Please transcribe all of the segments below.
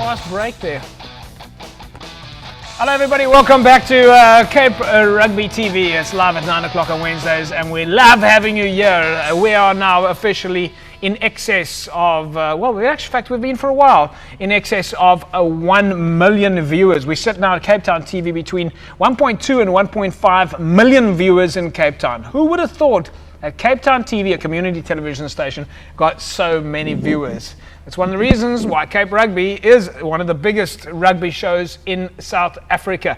fast break there. Hello everybody, welcome back to Cape Rugby TV. It's live at 9 o'clock on Wednesdays and we love having you here. We are now officially in excess of, we've been for a while, in excess of 1 million viewers. We sit now at Cape Town TV between 1.2 and 1.5 million viewers in Cape Town. Who would have thought that Cape Town TV, a community television station, got so many viewers? It's one of the reasons why Cape Rugby is one of the biggest rugby shows in South Africa.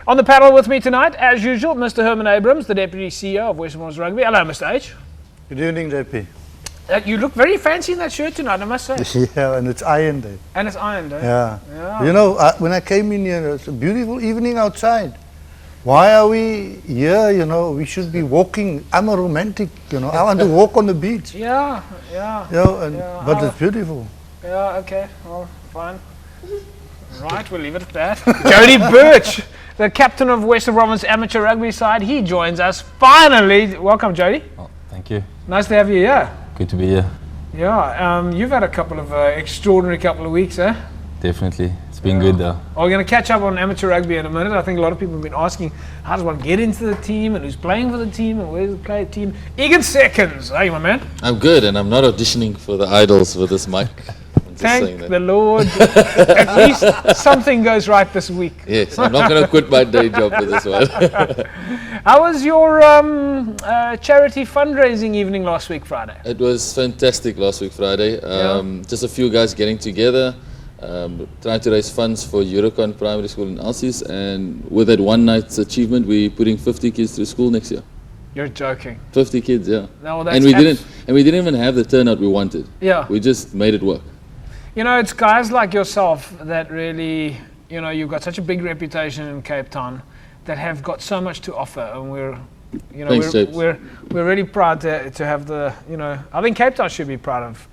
On the panel with me tonight, as usual, Mr. Herman Abrams, the Deputy CEO of Western Province Rugby. Hello, Mr. H. Good evening, JP. You look very fancy in that shirt tonight, I must say. Yeah, and it's ironed. And it's ironed, eh? Yeah. You know, when I came in here, it's a beautiful evening outside. Why are we here? You know, we should be walking. I'm a romantic, you know. I want to walk on the beach. Yeah. You know, but it's beautiful. Yeah, okay. Well, fine. Right, we'll leave it at that. Jody Birch, the captain of Western Province amateur rugby side, he joins us finally. Welcome, Jody. Oh, thank you. Nice to have you here. Good to be here. Yeah, you've had a couple of extraordinary couple of weeks, eh? Definitely. It's been good though. We're going to catch up on amateur rugby in a minute. I think a lot of people have been asking, how does one get into the team and who's playing for the team and where's the player team? Egan Seconds, hey my man. I'm good and I'm not auditioning for the idols with this mic. Thank the Lord. At least something goes right this week. Yes, I'm not going to quit my day job for this one. How was your charity fundraising evening last week, Friday? It was fantastic last week, Friday. Just a few guys getting together, trying to raise funds for Eurocon Primary School in Alsies, and with that one night's achievement, we're putting 50 kids through school next year. You're joking. 50 kids, yeah. No, well, and we didn't even have the turnout we wanted. Yeah. We just made it work. You know, it's guys like yourself that really, you know, you've got such a big reputation in Cape Town that have got so much to offer, and we're really proud to have the, you know, I think Cape Town should be proud of,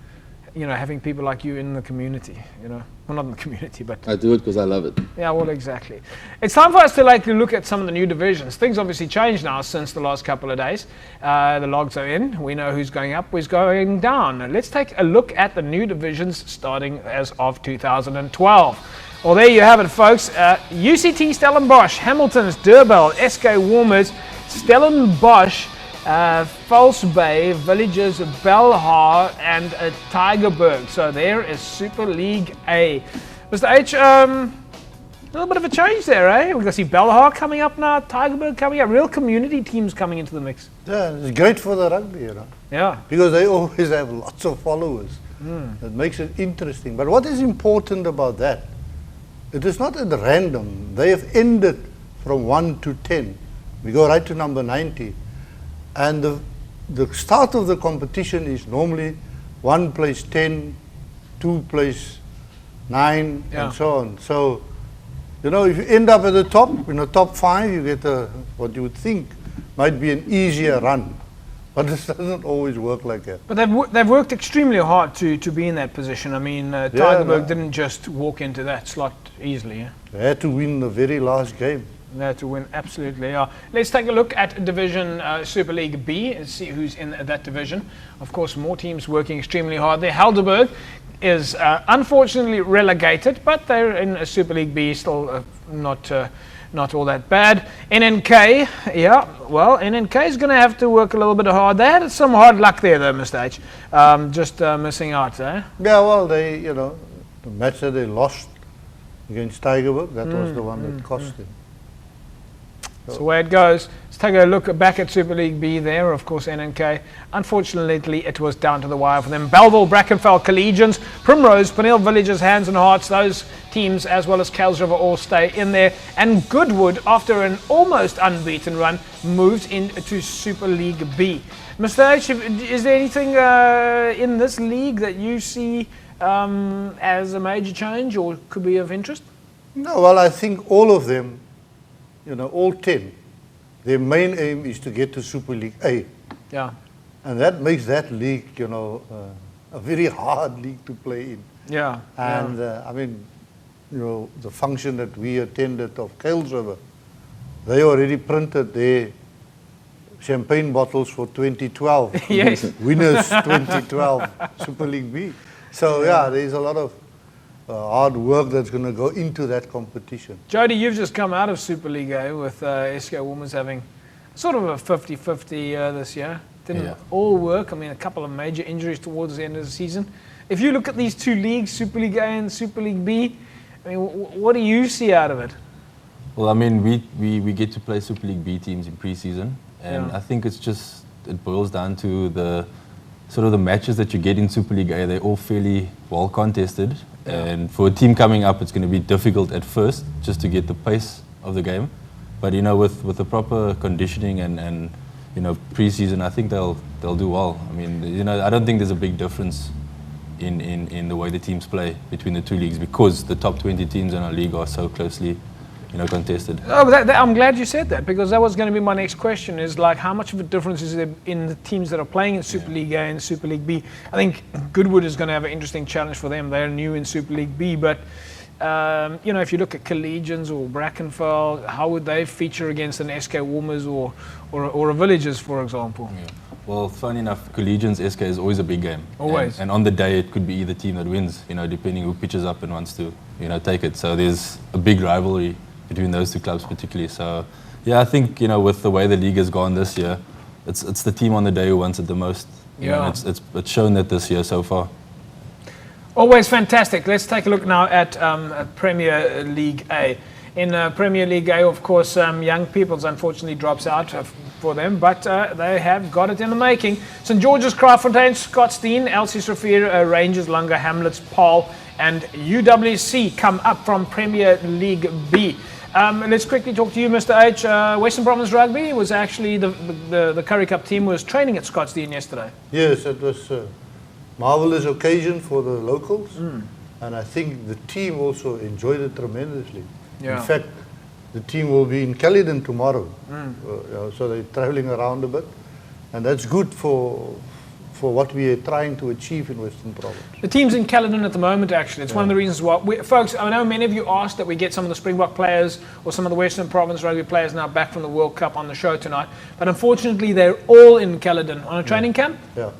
you know, having people like you in the community, you know. Well, not in the community, but... I do it because I love it. Yeah, well, exactly. It's time for us to look at some of the new divisions. Things obviously changed now since the last couple of days. The logs are in. We know who's going up, who's going down. Let's take a look at the new divisions starting as of 2012. Well, there you have it, folks. UCT Stellenbosch, Hamilton's, Durbell, SK Warmers, Stellenbosch, False Bay, Villages, Belhar, and Tygerberg. So there is Super League A. Mr. H, a little bit of a change there, eh? We're going to see Belhar coming up now, Tygerberg coming up, real community teams coming into the mix. Yeah, it's great for the rugby, you know. Yeah. Because they always have lots of followers. That makes it interesting. But what is important about that? It is not at random. They have ended from 1 to 10. We go right to number 90. And the start of the competition is normally 1 plays 10, 2 plays 9, and so on. So, you know, if you end up at the top, in the top 5, you get what you would think might be an easier run. But it doesn't always work like that. But they've worked extremely hard to be in that position. I mean, Tygerberg didn't just walk into that slot easily. Yeah? They had to win the very last game. There to win, absolutely. Yeah. Let's take a look at Division Super League B and see who's in that division. Of course, more teams working extremely hard there. Helderberg is unfortunately relegated, but they're in a Super League B, still not all that bad. NNK, NNK is going to have to work a little bit hard. They had some hard luck there, though, Mr. H. Just missing out, eh? Yeah, well, they, you know, the match that they lost against Tygerberg, that was the one that cost them. That's the way it goes. Let's take a look back at Super League B there. Of course, NNK. Unfortunately, it was down to the wire for them. Belleville, Brackenfell, Collegians, Primrose, Peniel Villages, Hands and Hearts. Those teams, as well as Kales River, all stay in there. And Goodwood, after an almost unbeaten run, moves into Super League B. Mr. H, is there anything in this league that you see as a major change or could be of interest? No, well, I think all of them, you know, all 10, their main aim is to get to Super League A. Yeah. And that makes that league, you know, a very hard league to play in. Yeah. And I mean, you know, the function that we attended of Kales River, they already printed their champagne bottles for 2012. Yes. Winners 2012 Super League B. So yeah, there's a lot of hard work that's going to go into that competition. Jody, you've just come out of Super League A with SK Women's having sort of a 50-50 this year. Didn't all work. I mean, a couple of major injuries towards the end of the season. If you look at these two leagues, Super League A and Super League B, I mean, what do you see out of it? Well, I mean, we get to play Super League B teams in pre-season, and I think it boils down to the sort of the matches that you get in Super League A. They're all fairly well contested, and for a team coming up, it's going to be difficult at first just to get the pace of the game. But you know, with the proper conditioning and you know, pre-season, I think they'll do well. I mean, you know, I don't think there's a big difference in the way the teams play between the two leagues, because the top 20 teams in our league are so closely, you know, contested. Oh, I'm glad you said that, because that was going to be my next question, is like, how much of a difference is there in the teams that are playing in Super League A and Super League B? I think Goodwood is going to have an interesting challenge for them. They're new in Super League B, but you know, if you look at Collegians or Brackenfell, how would they feature against an SK Woomers or a Villagers, for example? Yeah. Well, funny enough, Collegians SK is always a big game. Always. And on the day, it could be either team that wins, you know, depending who pitches up and wants to, you know, take it. So there's a big rivalry between those two clubs particularly. So yeah, I think, you know, with the way the league has gone this year, it's the team on the day who wants it the most. You know, it's shown that this year so far. Always fantastic. Let's take a look now at Premier League A. In Premier League A, of course, Young People's unfortunately drops out for them, but they have got it in the making. St George's, Kraaifontein, Scottsdene, LC Sofia, Rangers, Lunga, Hamlets, Paarl, and UWC come up from Premier League B. Let's quickly talk to you, Mr. H. Western Province Rugby was actually the Currie Cup team was training at Scottsdene yesterday. Yes, it was a marvelous occasion for the locals, and I think the team also enjoyed it tremendously. Yeah. In fact, the team will be in Caledon tomorrow, so they're traveling around a bit, and that's good for what we are trying to achieve in Western Province. The team's in Caledon at the moment, actually. It's one of the reasons why. Folks, I know many of you asked that we get some of the Springbok players or some of the Western Province Rugby players now back from the World Cup on the show tonight, but unfortunately they're all in Caledon on a training camp. Yeah.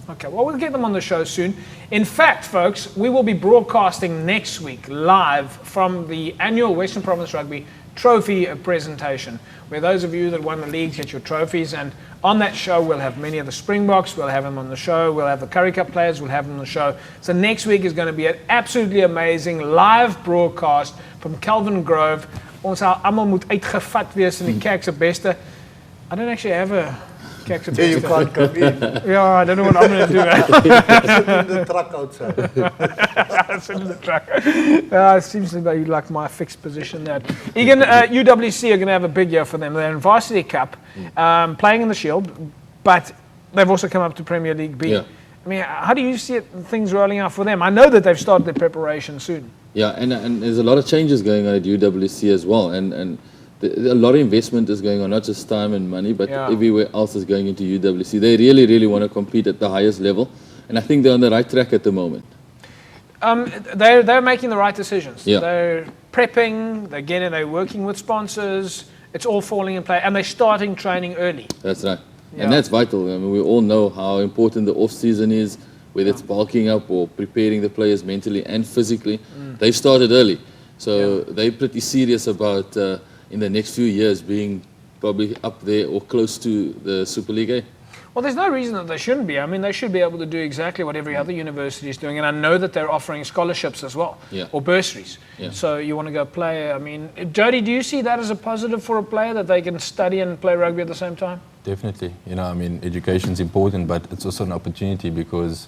Okay, well, we'll get them on the show soon. In fact, folks, we will be broadcasting next week live from the annual Western Province Rugby Trophy presentation, where those of you that won the leagues get your trophies, and on that show we'll have many of the Springboks, we'll have them on the show, we'll have the Currie Cup players, we'll have them on the show. So next week is going to be an absolutely amazing live broadcast from Kelvin Grove. Ons sal almal moet uitgevat wees in die kerk se beste. I don't actually have a kerk se Yeah, you beste. can't come in. Yeah, I don't know what I'm going to do. Sit in the truck outside. Sit in the truck. It seems like my fixed position there. UWC are going to have a big year for them. They're in Varsity Cup, playing in the Shield, but they've also come up to Premier League B. Yeah. I mean, how do you see things rolling out for them? I know that they've started their preparation soon. Yeah, and there's a lot of changes going on at UWC as well, and a lot of investment is going on, not just time and money, but everywhere else is going into UWC. They really, really want to compete at the highest level, and I think they're on the right track at the moment. They're making the right decisions. Yeah. They're prepping, they're working with sponsors, it's all falling in place, and they're starting training early. That's right. Yeah. And that's vital. I mean, we all know how important the off-season is, whether it's bulking up or preparing the players mentally and physically. They've started early, so they're pretty serious about in the next few years being probably up there or close to the Super League A. Well, there's no reason that they shouldn't be. I mean, they should be able to do exactly what every other university is doing, and I know that they're offering scholarships as well, or bursaries. Yeah. So you want to go play. I mean, Jody, do you see that as a positive for a player, that they can study and play rugby at the same time? Definitely. You know, I mean, education's important, but it's also an opportunity because,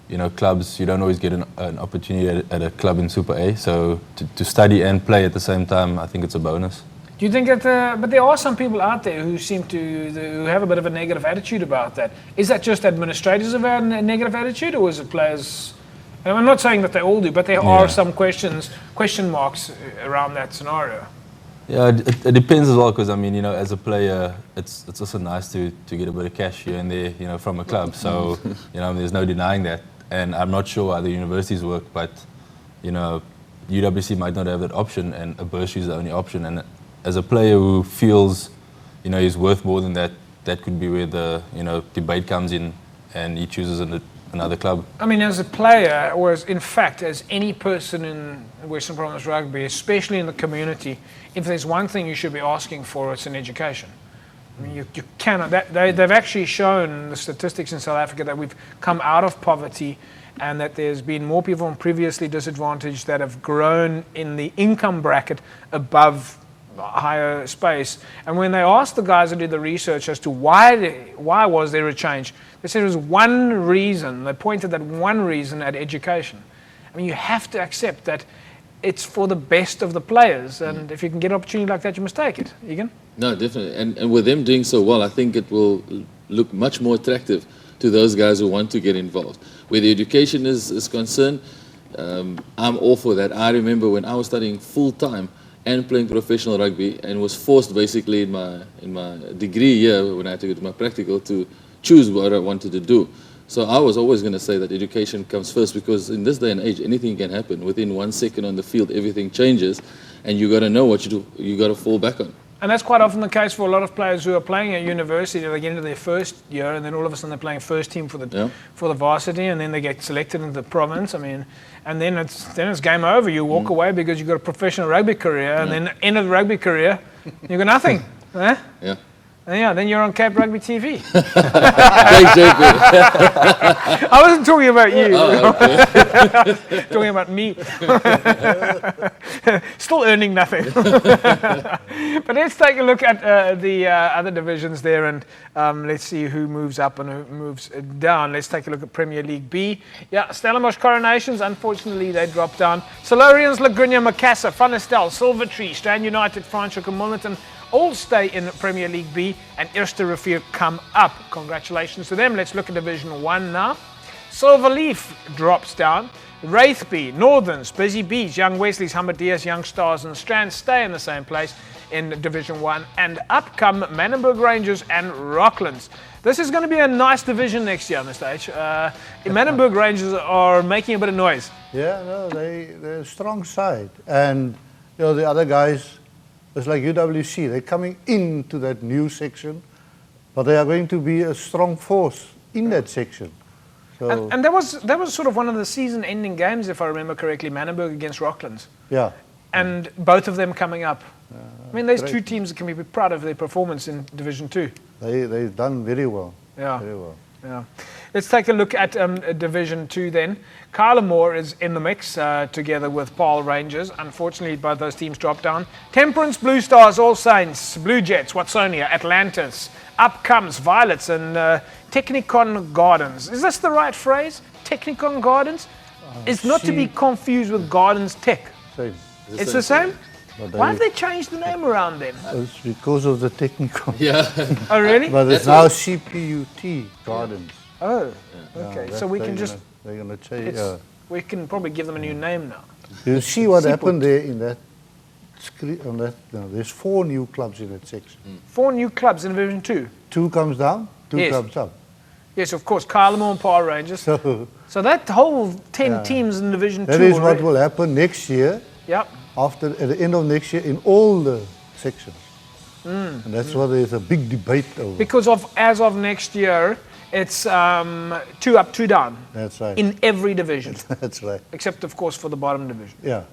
you know, clubs, you don't always get an opportunity at a club in Super A. So to study and play at the same time, I think it's a bonus. Do you think that, but there are some people out there who seem who have a bit of a negative attitude about that. Is that just administrators have a negative attitude, or is it players? And I'm not saying that they all do, but there are some question marks around that scenario. Yeah, it depends as well, because I mean, you know, as a player, it's also nice to get a bit of cash here and there, you know, from a club. So, you know, there's no denying that. And I'm not sure how the universities work, but, you know, UWC might not have that option, and a bursary is the only option. And as a player who feels, you know, he's worth more than that, that could be where the, you know, debate comes in, and he chooses another club. I mean, as a player, or in fact, as any person in Western Province Rugby, especially in the community, if there's one thing you should be asking for, it's an education. I mean, you cannot. They've actually shown the statistics in South Africa that we've come out of poverty, and that there's been more people from previously disadvantaged that have grown in the income bracket above higher space. And when they asked the guys who did the research as to why was there a change, they said it was one reason. They pointed that one reason at education. I mean, you have to accept that it's for the best of the players, and if you can get an opportunity like that, you must take it. Egan? No, definitely. And with them doing so well, I think it will look much more attractive to those guys who want to get involved. Where the education is concerned, I'm all for that. I remember when I was studying full-time and playing professional rugby, and was forced basically in my degree year when I had to go to my practical to choose what I wanted to do. So I was always going to say that education comes first, because in this day and age, anything can happen. Within 1 second on the field, everything changes, and you got to know what you got to fall back on. And that's quite often the case for a lot of players who are playing at university. They get into their first year, and then all of a sudden they're playing first team for the varsity, and then they get selected into the province. I mean, and then it's game over. You walk away because you've got a professional rugby career, and then end of the rugby career, you've got nothing. Eh? Yeah. And then you're on Cape Rugby TV. Thanks, JP. I wasn't talking about you. Oh, okay. Talking about me. Still earning nothing. But let's take a look at the other divisions there, and let's see who moves up and who moves down. Let's take a look at Premier League B. Yeah, Stellenbosch Coronations, unfortunately they dropped down. Solarians, Lagrunia, Macassar, Van der Stel, Silvertree, Strand United, Franschhoek and Milnerton all stay in Premier League B, and Eerste Rivier come up. Congratulations to them. Let's look at Division 1 now. Silverleaf drops down. Wraithby, Northerns, Busy Bees, Young Wesleys, Hammerdeers, Young Stars and Strand stay in the same place in Division 1. And up come Manenberg Rangers and Rocklands. This is going to be a nice division next year, Mr. H. Manenberg Rangers are making a bit of noise. Yeah, no, they're a strong side. And the other guys, it's like UWC, they're coming into that new section, but they are going to be a strong force in that section. So and that was sort of one of the season-ending games, if I remember correctly, Manenberg against Rocklands. Yeah. And both of them coming up. I mean, there's great. two teams that can be proud of their performance in Division 2. They've done very well. Yeah. Very well. Yeah. Let's take a look at Division 2 then. Carlamore is in the mix together with Paarl Rangers. Unfortunately, both those teams dropped down. Temperance, Blue Stars, All Saints, Blue Jets, Watsonia, Atlantis. Up comes Violets and Technicon Gardens. Is this the right phrase? Technicon Gardens? It's not to be confused with Gardens Tech. Same. It's the same? But Why have they changed the name around then? It's because of the technical. Yeah. Oh, really? But it's now CPUT Gardens. Oh, okay. So we can just... They're going to change. We can probably give them a new name now. You see what happened there in that screen? On that, there's 4 new clubs in that section. 4 new clubs in Division 2. 2 comes down, 2 Yes. comes up. Yes, of course, Carlamore and Paarl Rangers. So that whole 10 teams in Division 2 That is what already. will happen next year. Yep. At the end of next year, in all the sections. And that's what there's a big debate over. Because as of next year, it's 2 up, 2 down. That's right. In every division. That's right. Except, of course, for the bottom division. Yeah.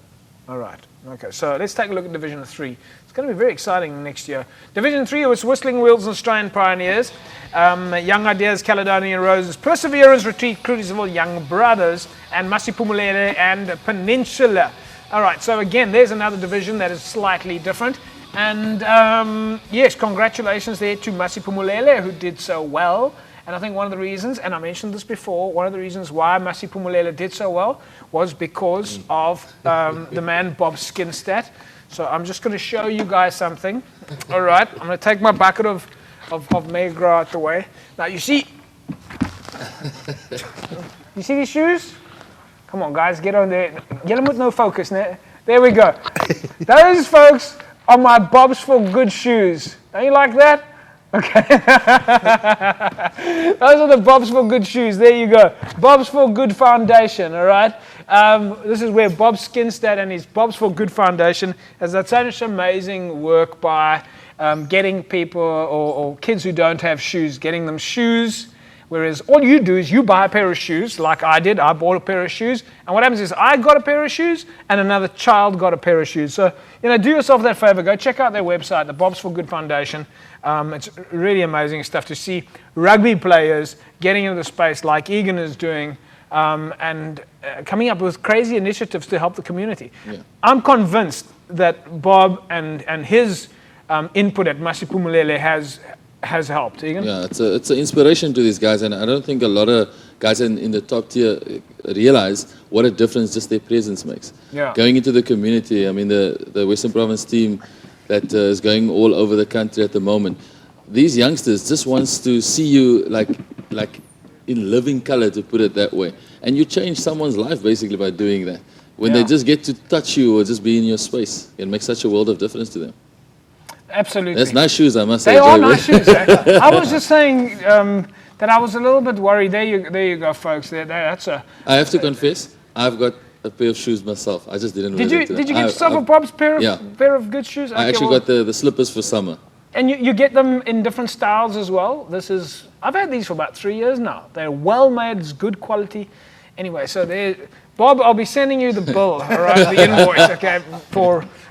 All right. Okay, so let's take a look at Division 3. It's going to be very exciting next year. Division 3 was Whistling Wheels and Strand Pioneers, Young Ideas, Caledonian Roses, Perseverance, Retreat, Cruiseville, Young Brothers, and Masiphumelele and Peninsula. All right, so again, there's another division that is slightly different. And yes, congratulations there to Masiphumelele, who did so well. And I think one of the reasons, and I mentioned this before, one of the reasons why Masiphumelele did so well was because of the man Bob Skinstad. So I'm just going to show you guys something. All right, I'm going to take my bucket of Megra out the way. Now you see these shoes? Come on, guys, get on there. Get them with no focus. There we go. Those, folks, are my Bob's for Good shoes. Don't you like that? Okay. Those are the Bob's for Good shoes. There you go. Bob's for Good Foundation, all right? This is where Bob Skinstad and his Bob's for Good Foundation has done such amazing work by getting people or kids who don't have shoes, getting them shoes Whereas all you do is you buy a pair of shoes, like I did. I bought a pair of shoes, and what happens is I got a pair of shoes, and another child got a pair of shoes. So, do yourself that favor. Go check out their website, the Bobs for Good Foundation. It's really amazing stuff to see rugby players getting into the space like Egan is doing, and coming up with crazy initiatives to help the community. Yeah. I'm convinced that Bob and his input at Masiphumelele has helped. Egan? Yeah, it's an inspiration to these guys, and I don't think a lot of guys in the top tier realize what a difference just their presence makes. Yeah. Going into the community, I mean, the Western Province team that is going all over the country at the moment, these youngsters just wants to see you like in living color, to put it that way. And you change someone's life basically by doing that. When they just get to touch you or just be in your space, it makes such a world of difference to them. Absolutely. That's nice shoes, I must say. They are Joey. nice shoes. I was just saying that I was a little bit worried. There you go, folks. That's a. I have to confess, I've got a pair of shoes myself. I just didn't wear them today. Did you get yourself a Bob's pair of good shoes? I actually got the slippers for summer. And you get them in different styles as well. I've had these for about 3 years now. They're well made, it's good quality. Anyway, so Bob, I'll be sending you the bill, all right, the invoice, okay,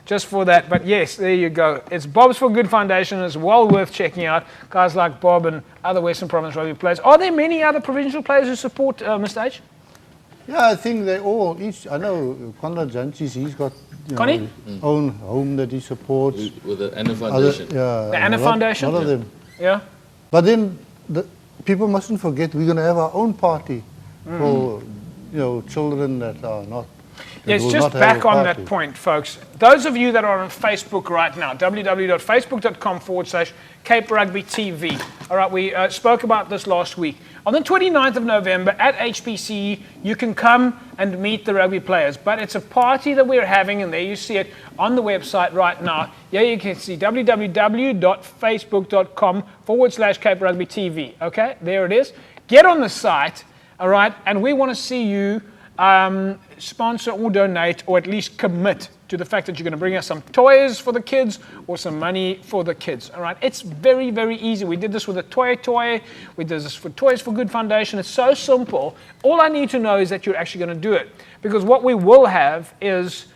just for that. But yes, there you go. It's Bob's for Good Foundation. It's well worth checking out. Guys like Bob and other Western Province rugby players. Are there many other provincial players who support Mr. H? Yeah, I think they all, I know Conrad Janchis, he's got own home that he supports. With the Anna Foundation. The Anna Foundation? A lot of them. Yeah. But then people mustn't forget we're going to have our own party for children that are not. Yes, just back on that point, folks. Those of you that are on Facebook right now, www.facebook.com/Cape Rugby TV. All right, we spoke about this last week. On the 29th of November at HPC, you can come and meet the rugby players. But it's a party that we're having, and there you see it on the website right now. Yeah, you can see www.facebook.com/Cape Rugby TV. Okay, there it is. Get on the site, all right, and we want to see you sponsor or donate, or at least commit to the fact that you're going to bring us some toys for the kids or some money for the kids. All right, it's very, very easy. We did this with a toy. We did this for Toys for Good Foundation. It's so simple. All I need to know is that you're actually going to do it, because what we will have is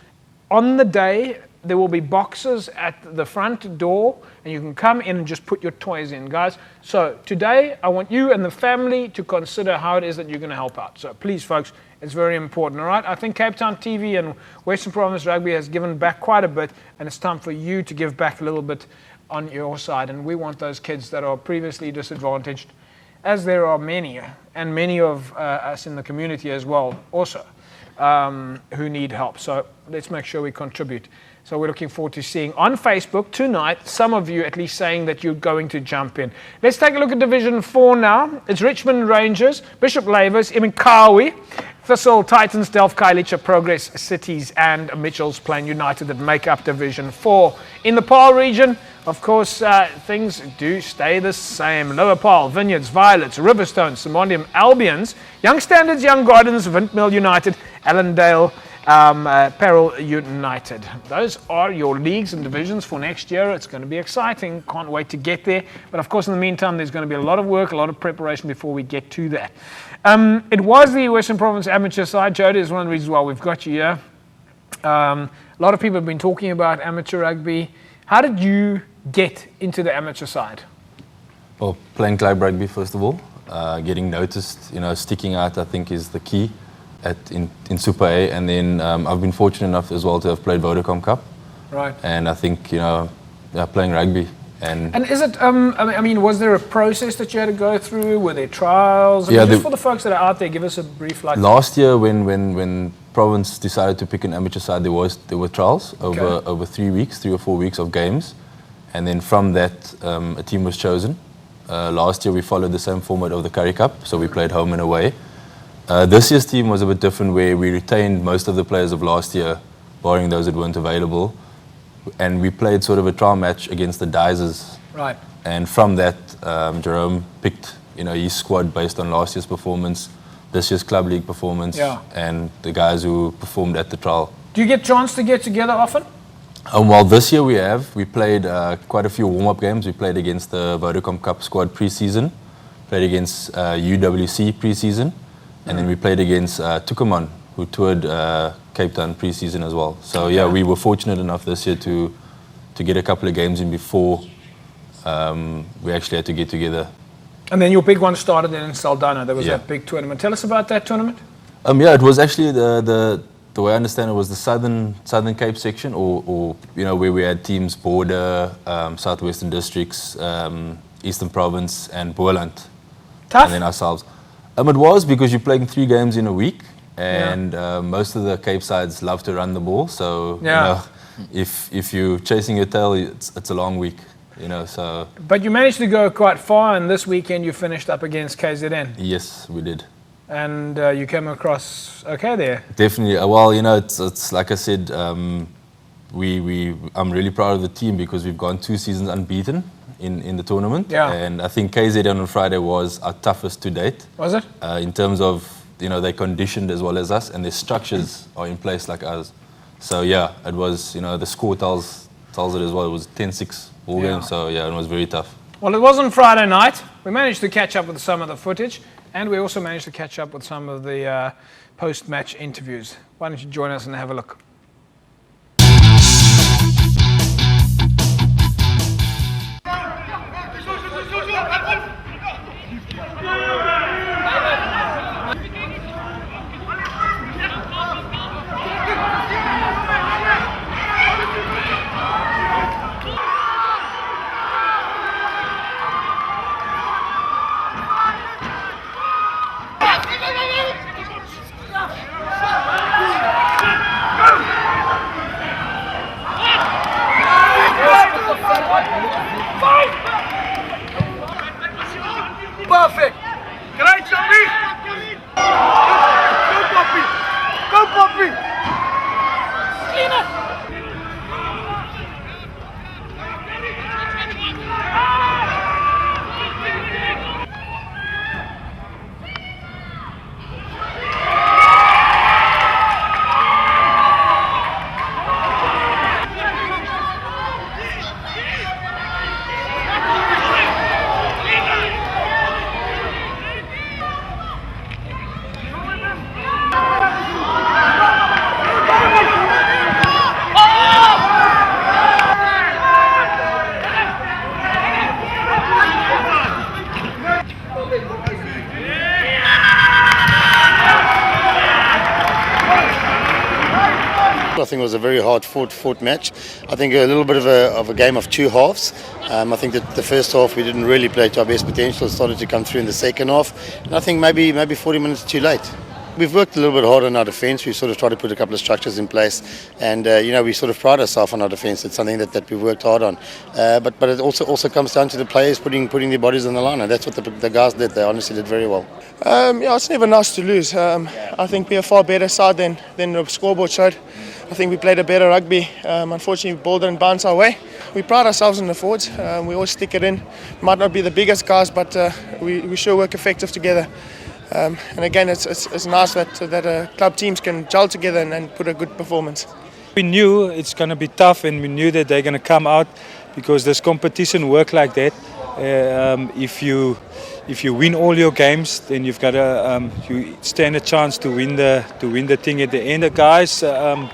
on the day there will be boxes at the front door, and you can come in and just put your toys in, guys. So today I want you and the family to consider how it is that you're going to help out. So please, folks, it's very important, all right? I think Cape Town TV and Western Province Rugby has given back quite a bit, and it's time for you to give back a little bit on your side. And we want those kids that are previously disadvantaged, as there are many, and many of us in the community as well also, who need help. So let's make sure we contribute. So we're looking forward to seeing on Facebook tonight, some of you at least saying that you're going to jump in. Let's take a look at Division 4 now. It's Richmond Rangers, Bishop Lavers, Imikawi, Thistle, Titans, Delft, Kailicha, Progress Cities, and Mitchell's Plain United that make up Division 4. In the Paarl region, of course, things do stay the same. Lower Paarl, Vineyards, Violets, Riverstone, Simondium, Albions, Young Standards, Young Gardens, Vintmill United, Allendale, Peril United. Those are your leagues and divisions for next year. It's going to be exciting. Can't wait to get there. But of course, in the meantime, there's going to be a lot of work, a lot of preparation before we get to that. It was the Western Province amateur side. Jody is one of the reasons why we've got you here. A lot of people have been talking about amateur rugby. How did you get into the amateur side? Well, playing club rugby first of all. Getting noticed, sticking out, I think, is the key. In Super A, and then I've been fortunate enough as well to have played Vodacom Cup. Right. And I think, playing rugby. And is it, was there a process that you had to go through? Were there trials? Just for the folks that are out there, give us a brief Last year when Province decided to pick an amateur side, there were trials over 3 weeks, 3 or 4 weeks of games. And then from that, a team was chosen. Last year we followed the same format of the Currie Cup, so we played home and away. This year's team was a bit different, where we retained most of the players of last year, barring those that weren't available. And we played sort of a trial match against the Dizers. Right. And from that, Jerome picked his squad based on last year's performance, this year's club league performance, and the guys who performed at the trial. Do you get a chance to get together often? Well, this year we played quite a few warm-up games. We played against the Vodacom Cup squad pre-season. played against UWC pre-season, and then we played against Tucumán, who toured Cape Town pre-season as well. So yeah, we were fortunate enough this year to get a couple of games in before we actually had to get together. And then your big one started in Saldanha. There was that big tournament. Tell us about that tournament. Yeah, it was actually the way I understand it was the Southern Cape section, or you know, where we had teams border, Southwestern districts, Eastern Province, and Boland. Tough. And then ourselves. It was, because you're playing 3 games in a week, and most of the Cape sides love to run the ball. So you know, if you're chasing your tail, it's a long week. You know, so. But you managed to go quite far, and this weekend you finished up against KZN. Yes, we did. And you came across okay there. Definitely. Well, you know, it's like I said, I'm really proud of the team because we've gone 2 seasons unbeaten in the tournament. Yeah. And I think KZN on Friday was our toughest to date. Was it? In terms of, you know, they conditioned as well as us, and their structures are in place like ours. So yeah, it was, you know, the score tells it as well. It was 10-6 all game. So yeah, it was very tough. Well, it wasn't Friday night. We managed to catch up with some of the footage, and we also managed to catch up with some of the post-match interviews. Why don't you join us and have a look? Perfect! Great, Joey! Go, Poppy! Go, Poppy! Clean it! I think it was a very hard fought match. I think a little bit of a game of 2 halves. I think that the first half we didn't really play to our best potential. It started to come through in the second half, and I think maybe 40 minutes too late. We've worked a little bit hard on our defence. We sort of tried to put a couple of structures in place, and you know, we sort of pride ourselves on our defence. It's something that we've worked hard on. But it also comes down to the players putting their bodies on the line, and that's what the guys did. They honestly did very well. Yeah, it's never nice to lose. I think we're a far better side than the scoreboard showed. I think we played a better rugby. Unfortunately, the ball didn't bounce our way. We pride ourselves in the forwards. We always stick it in. Might not be the biggest guys, but we sure work effective together. And again, it's nice that club teams can gel together and put a good performance. We knew it's going to be tough, and we knew that they're going to come out because this competition works like that. If you win all your games, then you've got you stand a chance to win the thing at the end. The guys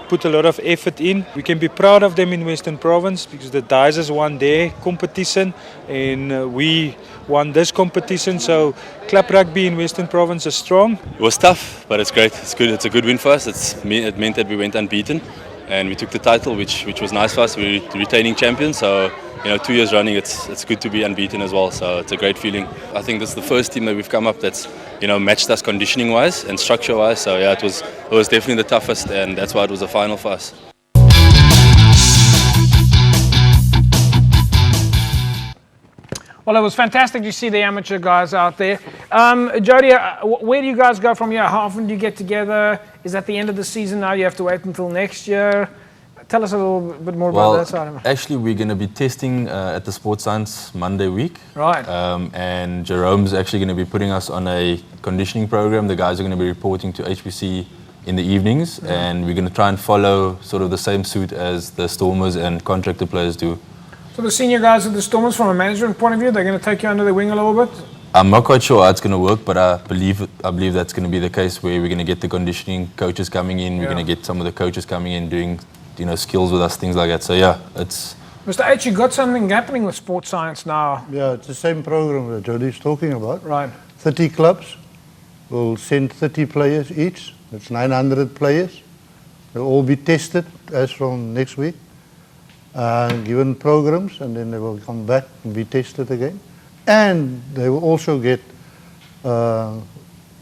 put a lot of effort in. We can be proud of them in Western Province because the Dicers won their competition and we won this competition. So club rugby in Western Province is strong. It was tough, but it's great. It's good. It's a good win for us. It meant that we went unbeaten, and we took the title, which was nice for us. We're retaining champions, so you know, 2 years running, it's good to be unbeaten as well. So it's a great feeling. I think this is the first team that we've come up that's, you know, matched us conditioning wise and structure wise. So yeah, it was definitely the toughest, and that's why it was a final for us. Well, it was fantastic to see the amateur guys out there. Jody, where do you guys go from here? How often do you get together? Is that the end of the season now? You have to wait until next year? Tell us a little bit more about that side of it. Actually, we're going to be testing at the Sports Science Monday week. Right. And Jerome's actually going to be putting us on a conditioning program. The guys are going to be reporting to HPC in the evenings, and we're going to try and follow sort of the same suit as the Stormers and contractor players do. So the senior guys at the Stormers, from a management point of view, they're going to take you under their wing a little bit? I'm not quite sure how it's going to work, but I believe that's going to be the case where we're going to get the conditioning coaches coming in. We're going to get some of the coaches coming in doing, skills with us, things like that. So yeah, it's. Mr. H, you got something happening with sports science now. Yeah, it's the same program that Jody's talking about. Right. 30 clubs will send 30 players each. That's 900 players. They'll all be tested as from next week. Given programs, and then they will come back and be tested again. And they will also get, one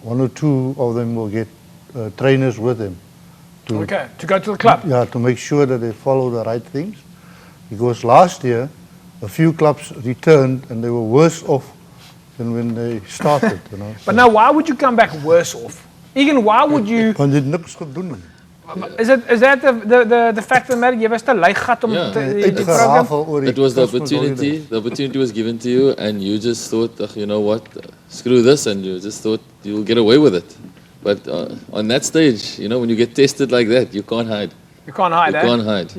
or two of them will get trainers with them. To go to the club? Yeah, to make sure that they follow the right things. Because last year, a few clubs returned and they were worse off than when they started. But now, why would you come back worse off? Egan, why would you... Want dit niks gedoen nie. Is that the fact of the matter? Jy was te lui gat om die program. It was the opportunity. The opportunity was given to you, and you just thought, you know what, screw this, and you just thought you'll get away with it. But on that stage, when you get tested like that, you can't hide. You can't hide. You can't hide.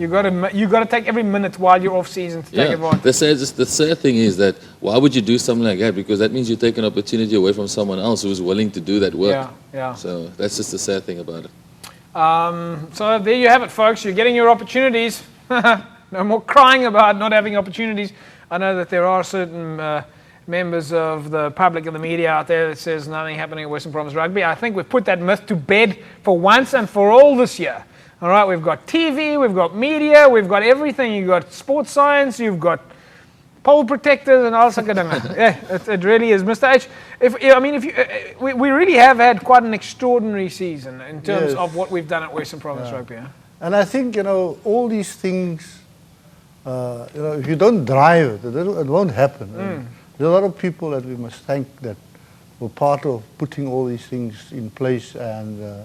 You got to take every minute while you're off season to take everyone. The sad thing is that why would you do something like that? Because that means you take an opportunity away from someone else who's willing to do that work. Yeah. So that's just the sad thing about it. So there you have it, folks. You're getting your opportunities. No more crying about not having opportunities. I know that there are certain members of the public and the media out there that says nothing happening at Western Province Rugby. I think we've put that myth to bed for once and for all this year. All right, we've got TV, we've got media, we've got everything. You've got sports science, you've got pole protectors and all sorts of things. Yeah, it really is. Mr. H, we really have had quite an extraordinary season in terms of what we've done at Western Province Rugby. Yeah? And I think, all these things, if you don't drive it, it won't happen. There's a lot of people that we must thank that were part of putting all these things in place, and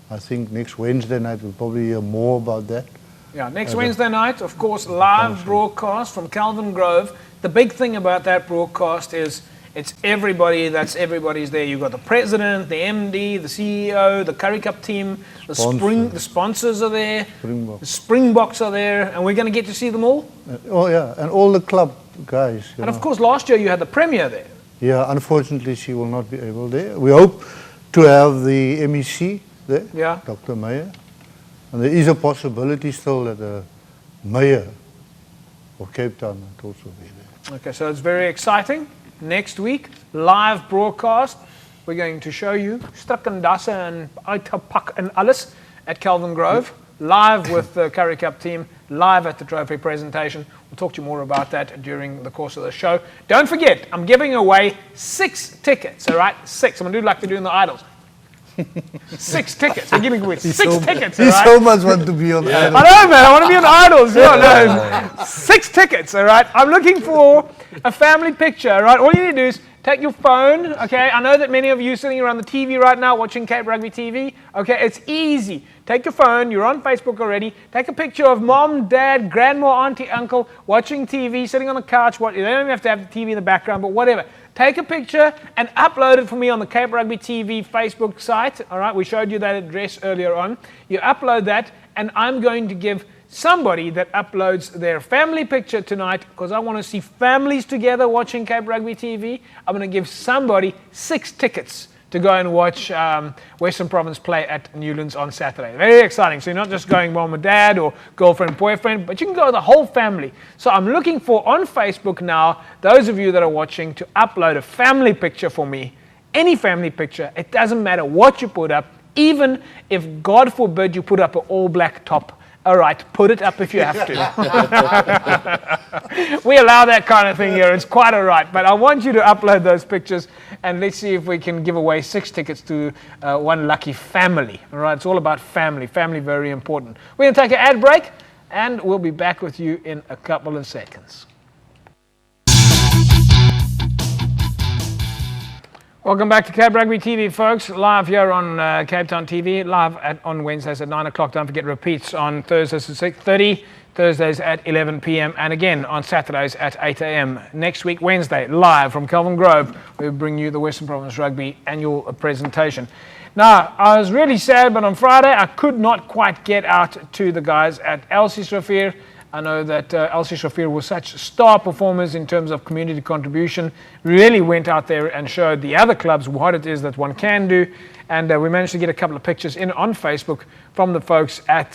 I think next Wednesday night we'll probably hear more about that. Yeah, next Wednesday night, of course, live broadcast from Kelvin Grove. The big thing about that broadcast is it's everybody's there. You've got the president, the MD, the CEO, the Currie Cup team, the sponsors are there, the Springboks are there, and we're going to get to see them all. And all the club guys. And of course, last year you had the Premier there. Yeah, unfortunately she will not be able there. We hope to have the MEC there, Dr. Meyer. And there is a possibility still that the Mayor of Cape Town will also be there. Okay, so it's very exciting. Next week, live broadcast. We're going to show you Struckendassa and Aitapak and alles at Kelvin Grove. Live with the Currie Cup team, live at the trophy presentation. We'll talk to you more about that during the course of the show. Don't forget, I'm giving away 6 tickets, all right? 6. I'm going to do like they do in the Idols. 6 tickets. I'm giving away 6 tickets. He so much want to be on Idols. I know, man. I want to be on Idols. 6 tickets, all right? I'm looking for a family picture, all right? All you need to do is take your phone, okay? I know that many of you are sitting around the TV right now watching Cape Rugby TV. Okay, it's easy. Take your phone. You're on Facebook already. Take a picture of mom, dad, grandma, auntie, uncle watching TV, sitting on the couch. You don't even have to have the TV in the background, but whatever. Take a picture and upload it for me on the Cape Rugby TV Facebook site. All right, we showed you that address earlier on. You upload that, and I'm going to give somebody that uploads their family picture tonight, because I want to see families together watching Cape Rugby TV. I'm going to give somebody 6 tickets to go and watch Western Province play at Newlands on Saturday. Very exciting. So you're not just going mom and dad or girlfriend, boyfriend, but you can go with the whole family. So I'm looking for, on Facebook now, those of you that are watching, to upload a family picture for me. Any family picture. It doesn't matter what you put up, even if, God forbid, you put up an all-black top. All right, put it up if you have to. We allow that kind of thing here. It's quite all right. But I want you to upload those pictures, and let's see if we can give away 6 tickets to one lucky family. All right, it's all about family. Family, very important. We're going to take an ad break, and we'll be back with you in a couple of seconds. Welcome back to Cape Rugby TV, folks. Live here on Cape Town TV, live on Wednesdays at 9 o'clock. Don't forget, repeats on Thursdays at 6:30, Thursdays at 11 p.m. and again on Saturdays at 8 a.m. Next week, Wednesday, live from Kelvin Grove, we bring you the Western Province Rugby annual presentation. Now, I was really sad, but on Friday, I could not quite get out to the guys at Elsie's Rivier. I know that LC Shafir was such star performers in terms of community contribution, really went out there and showed the other clubs what it is that one can do. And we managed to get a couple of pictures in on Facebook from the folks at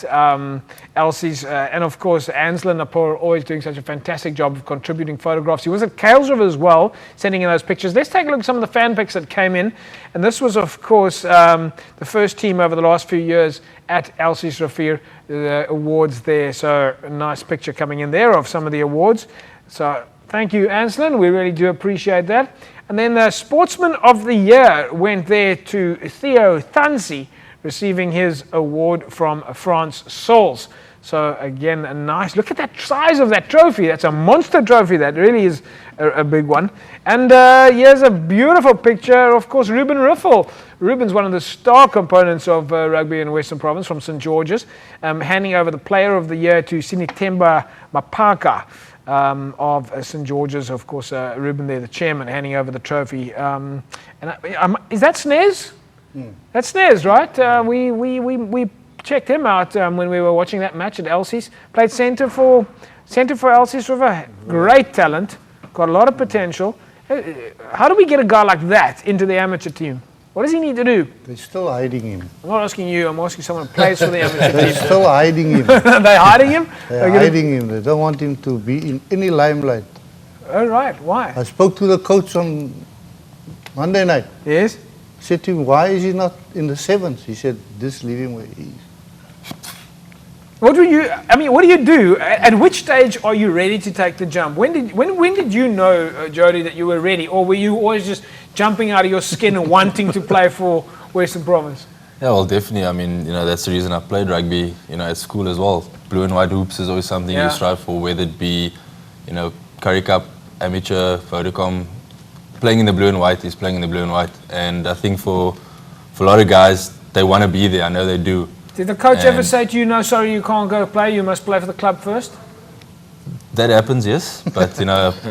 LC's. And of course, Ansel Napor always doing such a fantastic job of contributing photographs. He was at Kales River as well, sending in those pictures. Let's take a look at some of the fan pics that came in. And this was, of course, the first team over the last few years at LC Shafir, the awards there. So a nice picture coming in there of some of the awards. So thank you, Anselin. We really do appreciate that. And then the Sportsman of the Year went there to Theo Thansi, receiving his award from France Souls. So again, a nice, look at that size of that trophy. That's a monster trophy. That really is a big one. And here's a beautiful picture, of course, Ruben Riffel. Ruben's one of the star components of rugby in Western Province from St. George's, handing over the Player of the Year to Sinitemba Mapaka. Of St. George's, of course, Ruben there, the chairman, handing over the trophy. Is that Snez? That's Snez, right? We checked him out when we were watching that match at Elsie's. Played centre for Elsie's River. Great talent, got a lot of potential. How do we get a guy like that into the amateur team? What does he need to do? They're still hiding him. I'm not asking you, I'm asking someone who plays for the amateur team. They're still hiding him. They're hiding him? They're hiding him. They don't want him to be in any limelight. Oh, right. Why? I spoke to the coach on Monday night. Yes? I said to him, why is he not in the sevens? He said, just leave him where he is. What do you do? At which stage are you ready to take the jump? When did you know, Jody, that you were ready? Or were you always just jumping out of your skin and wanting to play for Western Province? Yeah, well, definitely. I mean, that's the reason I played rugby, at school as well. Blue and white hoops is always something you strive for, whether it be, Curry Cup, amateur, Vodacom. Playing in the blue and white is playing in the blue and white. And I think for a lot of guys, they want to be there. I know they do. Did the coach ever say to you, no, sorry, you can't go play, you must play for the club first? That happens, yes. But,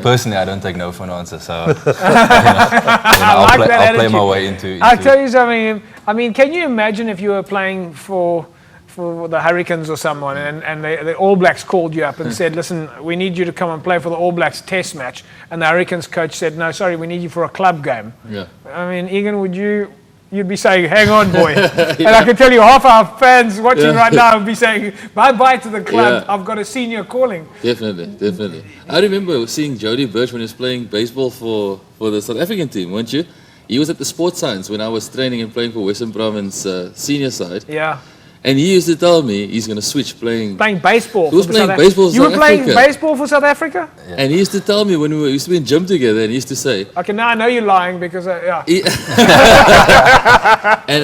personally, I don't take no for an answer. So, I'll play my way into I'll tell you something. I mean, can you imagine if you were playing for the Hurricanes or someone and the All Blacks called you up and said, listen, we need you to come and play for the All Blacks test match. And the Hurricanes coach said, no, sorry, we need you for a club game. Yeah. I mean, Egan, you'd be saying, hang on, boy. And I can tell you half our fans watching right now would be saying, bye-bye to the club. I've got a senior calling. Definitely. I remember seeing Jody Birch when he was playing baseball for the South African team, weren't you? He was at the sports science when I was training and playing for Western Province senior side. Yeah. And he used to tell me he's going to switch playing baseball. He was playing baseball for You South were playing Africa. baseball for South Africa? Yeah. And he used to tell me when we used to be in gym together, and he used to say... Okay, now I know you're lying because, And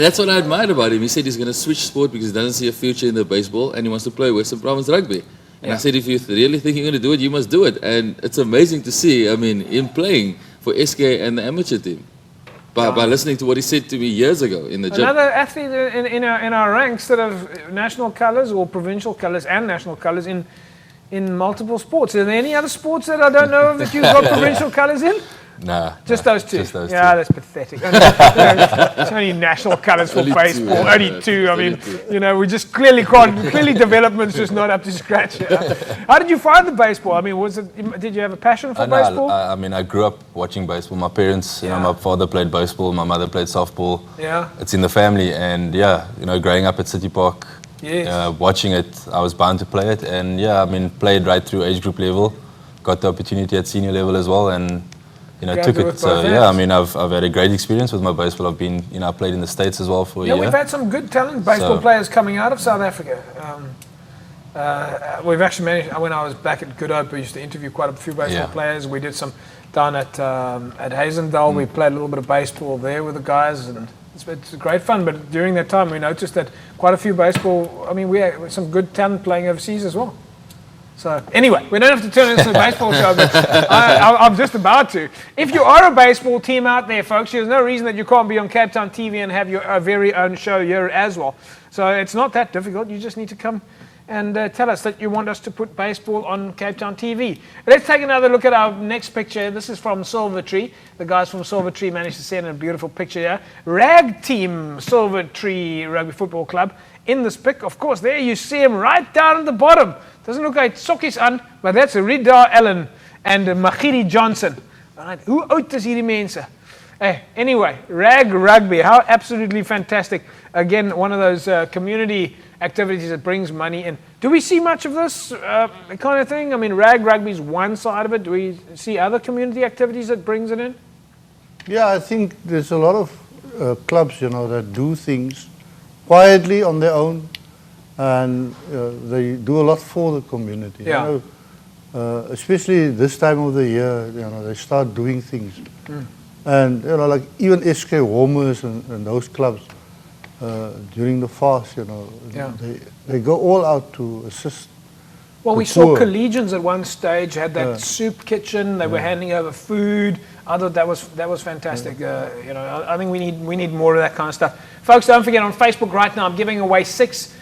that's what I admired about him. He said he's going to switch sport because he doesn't see a future in the baseball and he wants to play Western Province rugby. And I said, if you really think you're going to do it, you must do it. And it's amazing to see, him playing for SK and the amateur team. By listening to what he said to me years ago in the gym. Another athlete in our ranks that have national colours or provincial colours and national colours in multiple sports. Are there any other sports that I don't know of that you've got provincial colours in? Nah. Just those two? Just those two. That's pathetic. It's only national colours for baseball. Only two. We just clearly development's just not up to scratch. How did you find the baseball? Did you have a passion for baseball? I grew up watching baseball. My parents, my father played baseball, my mother played softball. Yeah. It's in the family, and growing up at City Park, watching it, I was bound to play it, and played right through age group level, got the opportunity at senior level as well, and took it. So I've had a great experience with my baseball. I've been, I played in the States as well for a year. We've had some good talent baseball players coming out of South Africa. We've actually managed. When I was back at Good Hope, we used to interview quite a few baseball players. We did some down at Hazendal. We played a little bit of baseball there with the guys, and it's great fun. But during that time, we noticed that quite a few baseball. We had some good talent playing overseas as well. So anyway, we don't have to turn it into a baseball show, but I'm just about to. If you are a baseball team out there, folks, there's no reason that you can't be on Cape Town TV and have your very own show here as well. So it's not that difficult. You just need to come and tell us that you want us to put baseball on Cape Town TV. Let's take another look at our next picture. This is from Silvertree. The guys from Silvertree managed to send in a beautiful picture here. Rag Team Silvertree Rugby Football Club. In this pic, of course, there you see him right down at the bottom. Doesn't look like sokkies aan, maar that's Rida Allen and Magiri Johnson. Right. Hoe oud is hierdie mense? Hey, anyway, Rag Rugby, how absolutely fantastic. Again, one of those community activities that brings money in. Do we see much of this kind of thing? I mean, Rag Rugby is one side of it. Do we see other community activities that brings it in? Yeah, I think there's a lot of clubs, that do things quietly on their own, and they do a lot for the community. Yeah. Especially this time of the year, they start doing things. And, like even SK Warmers and those clubs, during the fast, they go all out to assist. Well, we saw Collegians at one stage had that soup kitchen. They were handing over food. I thought that was fantastic. I think we need more of that kind of stuff. Folks, don't forget, on Facebook right now, I'm giving away 6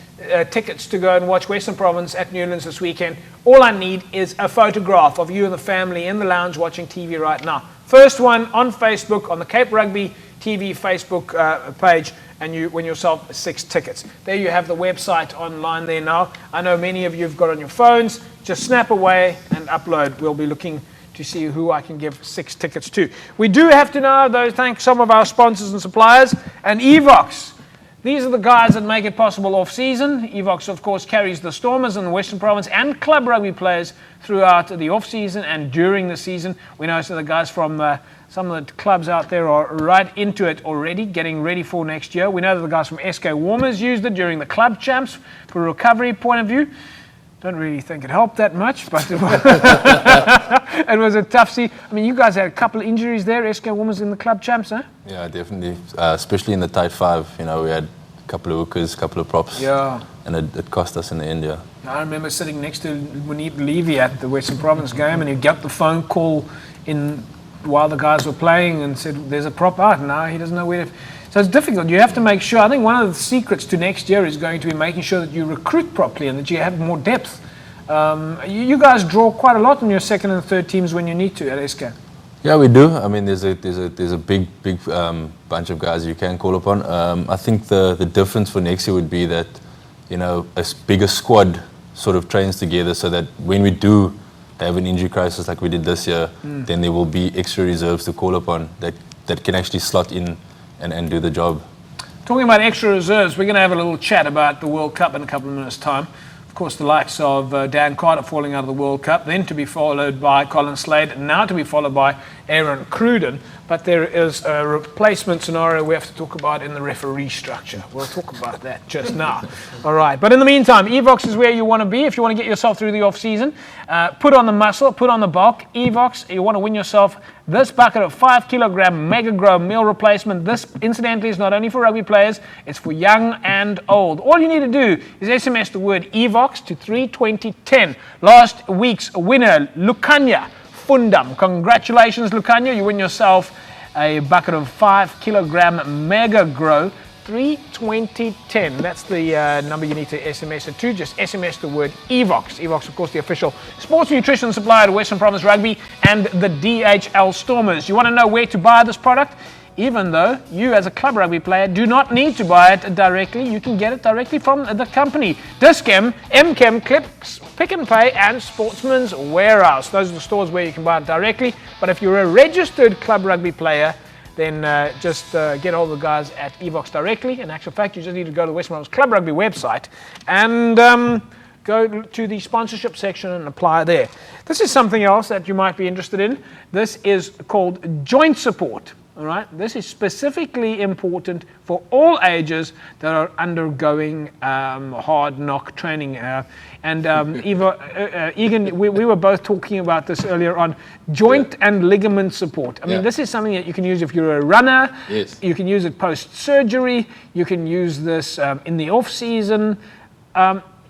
tickets to go and watch Western Province at Newlands this weekend. All I need is a photograph of you and the family in the lounge watching TV right now. First one on Facebook, on the Cape Rugby TV Facebook page, and you win yourself 6 tickets. There you have the website online there now. I know many of you have got on your phones. Just snap away and upload. We'll be looking to see who I can give 6 tickets to. We do have to now, though, thank some of our sponsors and suppliers, and Evox. These are the guys that make it possible off-season. Evox, of course, carries the Stormers in the Western Province and club rugby players throughout the off-season and during the season. We know some of the guys from some of the clubs out there are right into it already, getting ready for next year. We know that the guys from SK Warmers used it during the club champs for a recovery point of view. Don't really think it helped that much, but it was a tough season. I mean, you guys had a couple of injuries there, SK Warmers in the club champs, huh? Yeah, definitely. Especially in the tight 5, we had a couple of hookers, a couple of props. Yeah. And it cost us in the end, yeah. I remember sitting next to Munib Levy at the Western Province game, and he got the phone call in while the guys were playing and said, there's a prop out. Now he doesn't know where to... So it's difficult. You have to make sure. I think one of the secrets to next year is going to be making sure that you recruit properly and that you have more depth. You guys draw quite a lot in your second and third teams when you need to at SK. Yeah, we do. I mean, there's a big bunch of guys you can call upon. I think the difference for next year would be that a bigger squad sort of trains together, so that when we do have an injury crisis like we did this year, then there will be extra reserves to call upon that can actually slot in and do the job. Talking about extra reserves, we're going to have a little chat about the World Cup in a couple of minutes' time. Of course, the likes of Dan Carter falling out of the World Cup, then to be followed by Colin Slade, and now to be followed by Aaron Cruden. But there is a replacement scenario we have to talk about in the referee structure. We'll talk about that just now. All right. But in the meantime, Evox is where you want to be if you want to get yourself through the off-season. Put on the muscle, put on the bulk. Evox, you want to win yourself this bucket of 5 kilogram Mega Grow meal replacement. This, incidentally, is not only for rugby players, it's for young and old. All you need to do is SMS the word Evox to 32010. Last week's winner, Lukanya Fundam. Congratulations, Lukanya. You win yourself a bucket of 5 kilogram Mega Grow 32010. That's the number you need to SMS it to. Just SMS the word Evox. Evox, of course, the official sports nutrition supplier to Western Province Rugby and the DHL Stormers. You want to know where to buy this product? Even though you, as a club rugby player, do not need to buy it directly, you can get it directly from the company. Dischem, MChem, Clips, Pick and Pay, and Sportsman's Warehouse. Those are the stores where you can buy it directly. But if you're a registered club rugby player, then just get all the guys at Evox directly. In actual fact, you just need to go to the Western Province Club Rugby website and go to the sponsorship section and apply there. This is something else that you might be interested in. This is called joint support. All right. This is specifically important for all ages that are undergoing hard knock training. Egan, we were both talking about this earlier on, joint and ligament support. I mean, this is something that you can use if you're a runner. Yes. You can use it post-surgery. You can use this in the off-season.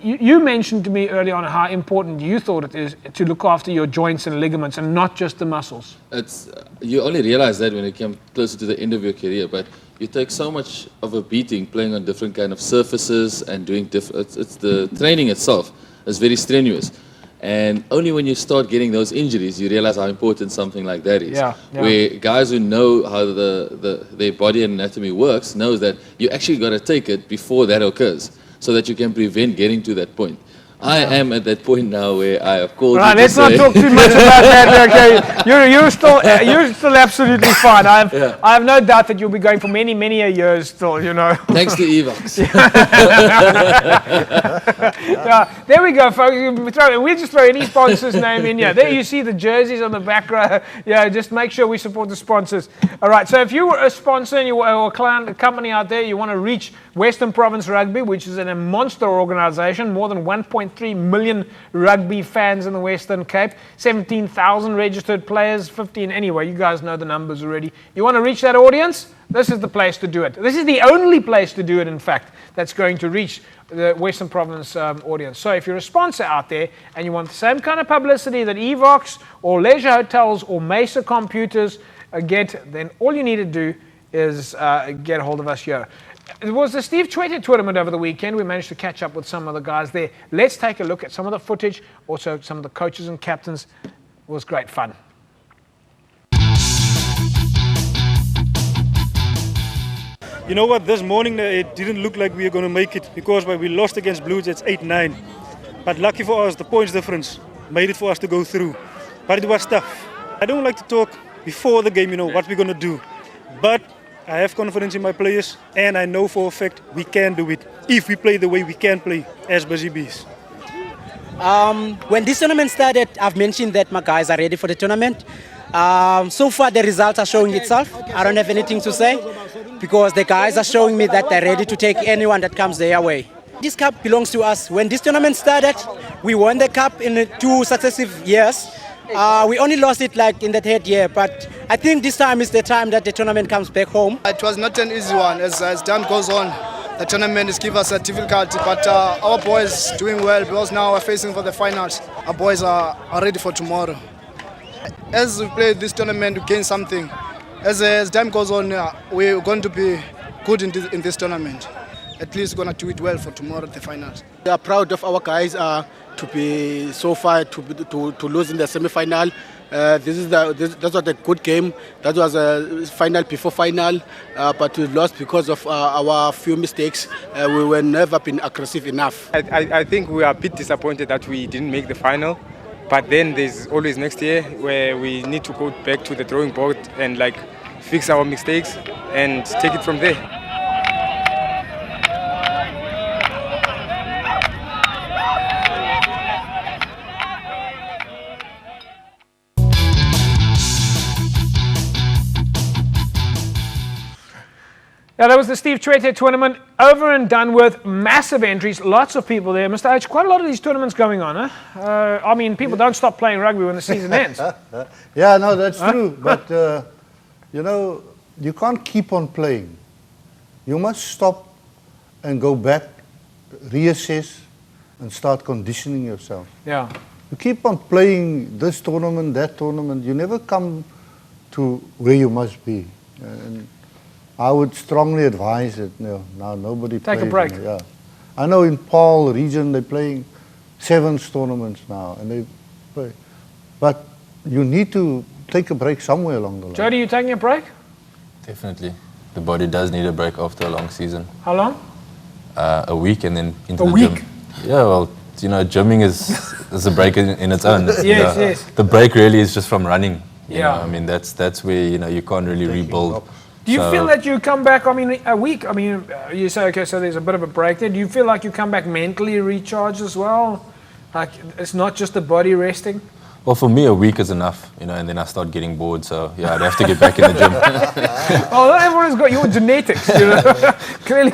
You mentioned to me early on how important you thought it is to look after your joints and ligaments and not just the muscles. You only realize that when you come closer to the end of your career, but you take so much of a beating playing on different kind of surfaces and doing different. It's the training itself is very strenuous, and only when you start getting those injuries you realize how important something like that is. Yeah. Where guys who know how their body anatomy works knows that you actually got to take it before that occurs, so that you can prevent getting to that point. I am at that point now where I have called Right, you let's to not say, talk too much about that. Okay, you're still absolutely fine. I have no doubt that you'll be going for many years still. thanks to Evox. Yeah, there we go, folks. We just throw any sponsor's name in here. There you see the jerseys on the back row. Yeah, just make sure we support the sponsors. All right, so if you were a sponsor and you were a client, a company out there, you want to reach Western Province Rugby, which is a monster organization, more than 1.3 million rugby fans in the Western Cape, 17,000 registered players, 15 anyway, you guys know the numbers already. You want to reach that audience? This is the place to do it. This is the only place to do it, in fact, that's going to reach the Western Province audience. So if you're a sponsor out there and you want the same kind of publicity that Evox or Leisure Hotels or Mesa Computers get, then all you need to do is get a hold of us here. It was the Steve Twitter tournament over the weekend. We managed to catch up with some of the guys there. Let's take a look at some of the footage, also some of the coaches and captains. It was great fun. You know what, this morning it didn't look like we were going to make it because we lost against Blue Jets 8-9. But lucky for us, the points difference made it for us to go through. But it was tough. I don't like to talk before the game, what we're going to do. But I have confidence in my players and I know for a fact we can do it if we play the way we can play as Busy Bees. When this tournament started, I've mentioned that my guys are ready for the tournament. So far the results are showing itself. I don't have anything to say because the guys are showing me that they're ready to take anyone that comes their way. This cup belongs to us. When this tournament started, we won the cup in 2 successive years. We only lost it in the 3rd year, but I think this time is the time that the tournament comes back home. It was not an easy one. As time goes on, the tournament is giving us a difficulty, but our boys doing well because now we're facing for the finals. Our boys are ready for tomorrow. As we play this tournament, we gain something. As time goes on, we're going to be good in this tournament. At least we're going to do it well for tomorrow at the finals. We are proud of our guys to be so far to lose in the semi-final. That was a good game. That was a final before final, but we lost because of our few mistakes. We were never been aggressive enough. I think we are a bit disappointed that we didn't make the final, but then there's always next year where we need to go back to the drawing board and fix our mistakes and take it from there. Yeah, that was the Steve Twitter tournament, over and done with, massive entries, lots of people there. Mr. H, quite a lot of these tournaments going on, huh? People don't stop playing rugby when the season ends. Yeah, no, that's true. But, you can't keep on playing. You must stop and go back, reassess, and start conditioning yourself. Yeah. You keep on playing this tournament, that tournament, you never come to where you must be. And I would strongly advise it. Now nobody plays. Take a break. Yeah, I know in Paarl region they're playing 7 tournaments now, and they play. But you need to take a break somewhere along the line. Jody, you taking a break? Definitely. The body does need a break after a long season. How long? A week and then into a the week? gym. Yeah, well, gymming is a break in its own. Yes. The break really is just from running. You Yeah. know, I mean, that's where, you can't really rebuild. Do you feel that you come back, a week, you say, okay, so there's a bit of a break there. Do you feel like you come back mentally recharged as well? Like, it's not just the body resting? Well, for me, a week is enough, and then I start getting bored, so yeah, I'd have to get back in the gym. Oh, not everyone's got your genetics, clearly,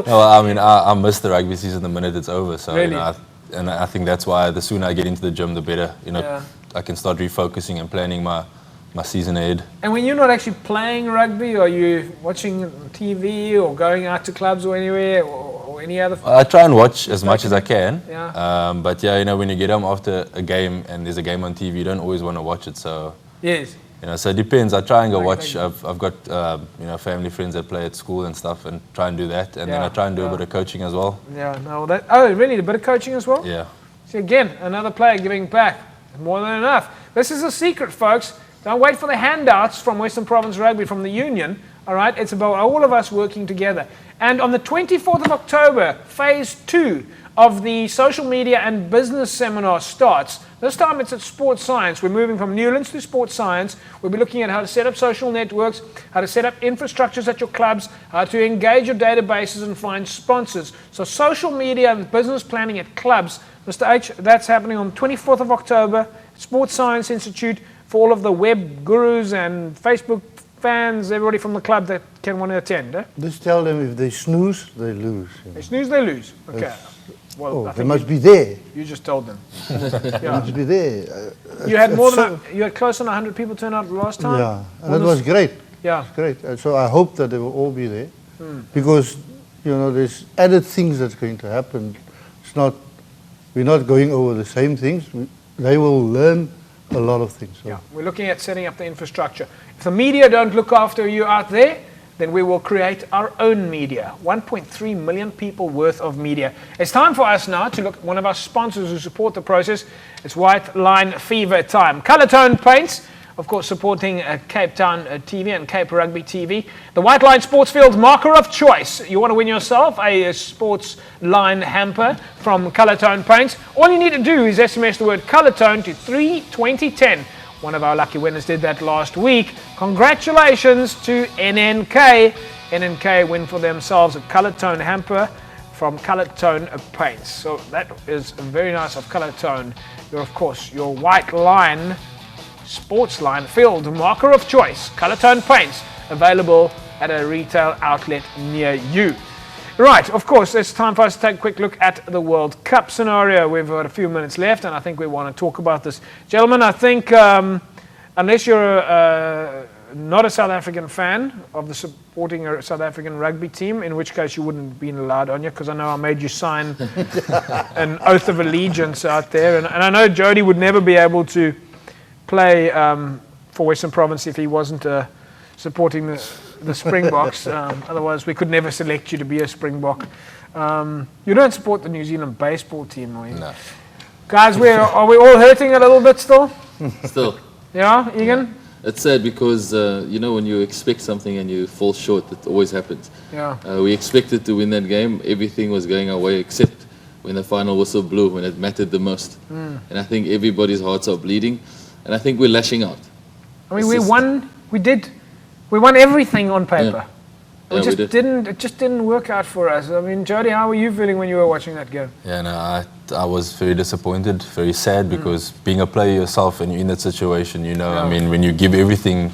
Well, I miss the rugby season the minute it's over, so, Really? I think that's why the sooner I get into the gym, the better, Yeah. I can start refocusing and planning my season ahead. And when you're not actually playing rugby, are you watching TV or going out to clubs or anywhere or any other? I try and watch as much as I can. Yeah. But yeah, when you get home after a game and there's a game on TV, you don't always want to watch it. So Yes. so it depends. I try and go watch. I've got family friends that play at school and stuff, and try and do that. And then I try and do a bit of coaching as well. Yeah. No. Really? A bit of coaching as well? Yeah. See, again, another player giving back. More than enough. This is a secret, folks. Don't wait for the handouts from Western Province Rugby, from the union. All right, it's about all of us working together. And on the 24th of October, phase 2 of the social media and business seminar starts. This time it's at sports science. We're moving from Newlands to sports science. We'll be looking at how to set up social networks, how to set up infrastructures at your clubs, how to engage your databases and find sponsors. So social media and business planning at clubs. Mr. H, that's happening on 24th of October, Sports Science Institute, for all of the web gurus and Facebook fans, everybody from the club that can want to attend. Eh? Just tell them if they snooze, they lose. They snooze, they lose. Okay. Well, I they think must be there. You just told them. They must be there. You had more than you had close on 100 people turn out last time. Yeah, and it was great. Yeah, it's great. And so I hope that they will all be there, because there's added things that's going to happen. It's not we're not going over the same things. They will learn a lot of things. So. Yeah, we're looking at setting up the infrastructure. If the media don't look after you out there, then we will create our own media. 1.3 million people worth of media. It's time for us now to look at one of our sponsors who support the process. It's White Line Fever time. Colour Tone Paints, of course, supporting Cape Town TV and Cape Rugby TV. The White Line Sports Field marker of choice. You want to win yourself a sports line hamper from Colour Tone Paints. All you need to do is SMS the word Colour Tone to 32010. One of our lucky winners did that last week. Congratulations to NNK. NNK win for themselves a Colour Tone hamper from Colour Tone Paints. So that is very nice of Colour Tone. You're, of course, your White Line Sports Line Field marker of choice. Colour Tone Paints, available at a retail outlet near you. Right, of course, it's time for us to take a quick look at the World Cup scenario. We've got a few minutes left, and I think we want to talk about this. Gentlemen, I think unless you're not a South African fan of the supporting a South African rugby team, in which case you wouldn't have been allowed on you, because I know I made you sign an oath of allegiance out there, and I know Jody would never be able to play for Western Province if he wasn't supporting the Springboks. Otherwise, we could never select you to be a Springbok. You don't support the New Zealand baseball team, are you? No. Guys, are we all hurting a little bit still? Still. Yeah, Egan? Yeah. It's sad because, when you expect something and you fall short, it always happens. Yeah. We expected to win that game. Everything was going our way except when the final whistle blew, when it mattered the most. And I think everybody's hearts are bleeding. And I think we're lashing out. I mean, we won everything on paper. Yeah, It just didn't work out for us. I mean, Jody, how were you feeling when you were watching that game? Yeah, no, I was very disappointed, very sad, because being a player yourself and you're in that situation, I mean, when you give everything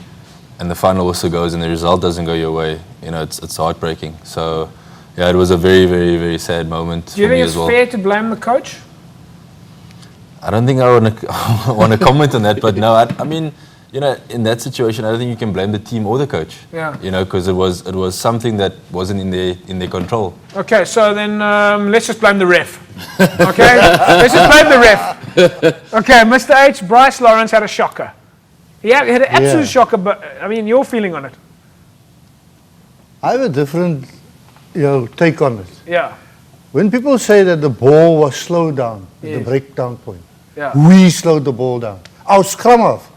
and the final whistle goes and the result doesn't go your way, it's heartbreaking. So, yeah, it was a very, very, very sad moment for me as well. Do you think it's fair to blame the coach? I don't think I want to comment on that, but no, I mean, in that situation, I don't think you can blame the team or the coach. Yeah. Because it was something that wasn't in their control. Okay, so then let's just blame the ref. Okay, let's just blame the ref. Okay, Mr. H, Bryce Lawrence had a shocker. He had an absolute shocker, but I mean, your feeling on it? I have a different, take on it. Yeah. When people say that the ball was slowed down at the breakdown point, we slowed the ball down. Our scrum half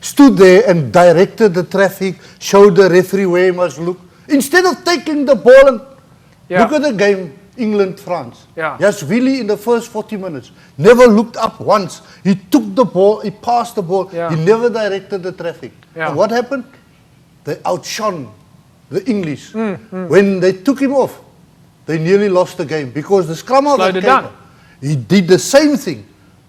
stood there and directed the traffic, showed the referee where he must look. Instead of taking the ball and look at the game, England-France. Yes, really in the first 40 minutes. Never looked up once. He took the ball, he passed the ball, he never directed the traffic. And what happened? They outshone the English. When they took him off, they nearly lost the game because the scrum half he did the same thing,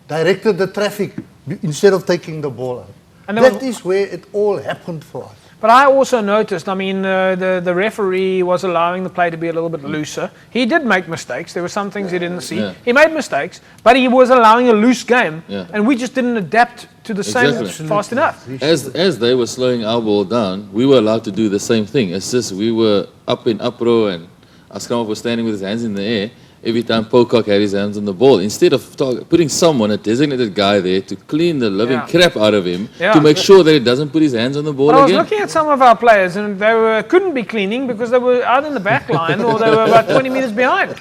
directed the traffic instead of taking the ball out. And that is where it all happened for us. But I also noticed, I mean, the referee was allowing the play to be a little bit looser. He did make mistakes. There were some things he didn't see. Yeah. He made mistakes, but he was allowing a loose game, and we just didn't adapt to the same fast enough. As they were slowing our ball down, we were allowed to do the same thing. It's just we were up in up row, and our scrum was standing with his hands in the air every time Pocock had his hands on the ball. Instead of putting someone, a designated guy there, to clean the living crap out of him, to make sure that he doesn't put his hands on the ball again. I was looking at some of our players, and they couldn't be cleaning because they were out in the back line or they were about 20 metres behind.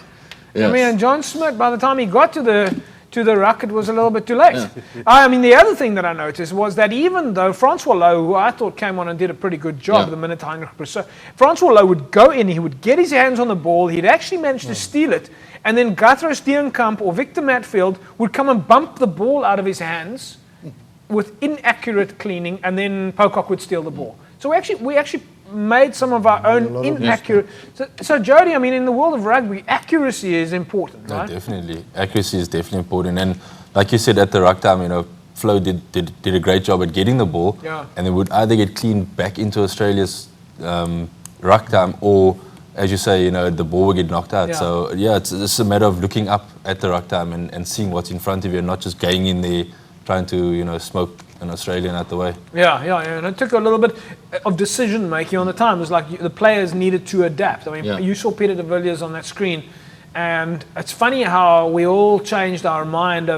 Yes. I mean, and John Smith, by the time he got to to the ruck, it was a little bit too late. I mean, the other thing that I noticed was that even though Francois Lowe, who I thought came on and did a pretty good job the minute Heinrich Brousseau, Francois Lowe would go in, he would get his hands on the ball, he'd actually manage to steal it, and then Guthrie Steenkamp or Victor Matfield would come and bump the ball out of his hands with inaccurate cleaning, and then Pocock would steal the ball. So we actually made some of our own inaccurate. So Jody, I mean, in the world of rugby, accuracy is important, right? Definitely, accuracy is definitely important. And like you said, at the ruck time, you know, Flo did a great job at getting the ball, and they would either get cleaned back into Australia's ruck time, or, as you say, you know, the ball would get knocked out. So yeah, it's a matter of looking up at the ruck time and seeing what's in front of you, and not just going in there trying to, you know, smoke an Australian out the way. And it took a little bit of decision making on the time. It was like the players needed to adapt. I mean, you saw Peter de Villiers on that screen, and it's funny how we all changed our mind I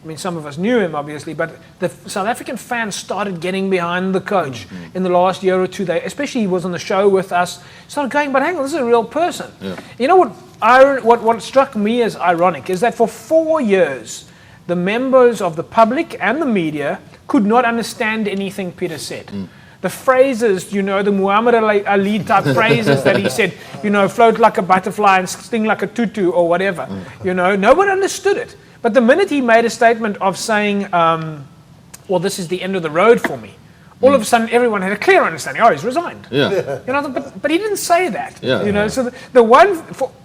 mean, some of us knew him, obviously, but the South African fans started getting behind the coach in the last year or two. Especially he was on the show with us, started going, but hang on, this is a real person. You know what struck me as ironic is that for 4 years, the members of the public and the media could not understand anything Peter said. The phrases, you know, the Muhammad Ali type phrases that he said, you know, float like a butterfly and sting like a tutu or whatever, you know, no one understood it. But the minute he made a statement of saying, well, this is the end of the road for me, all of a sudden everyone had a clear understanding. Oh, he's resigned. You know, but he didn't say that. You know, so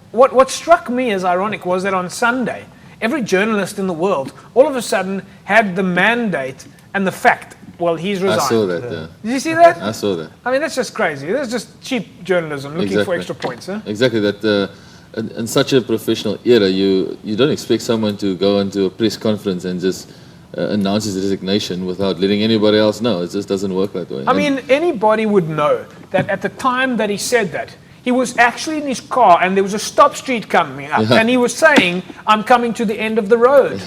what struck me as ironic was that on Sunday, every journalist in the world all of a sudden had the mandate and the fact, well, he's resigned. I saw that, Did you see that? I saw that. I mean, that's just crazy. That's just cheap journalism looking for extra points. Exactly, that in such a professional era, you don't expect someone to go into a press conference and just announce his resignation without letting anybody else know. It just doesn't work that way. I mean, anybody would know that at the time that he said that, he was actually in his car and there was a stop street coming up and he was saying, I'm coming to the end of the road.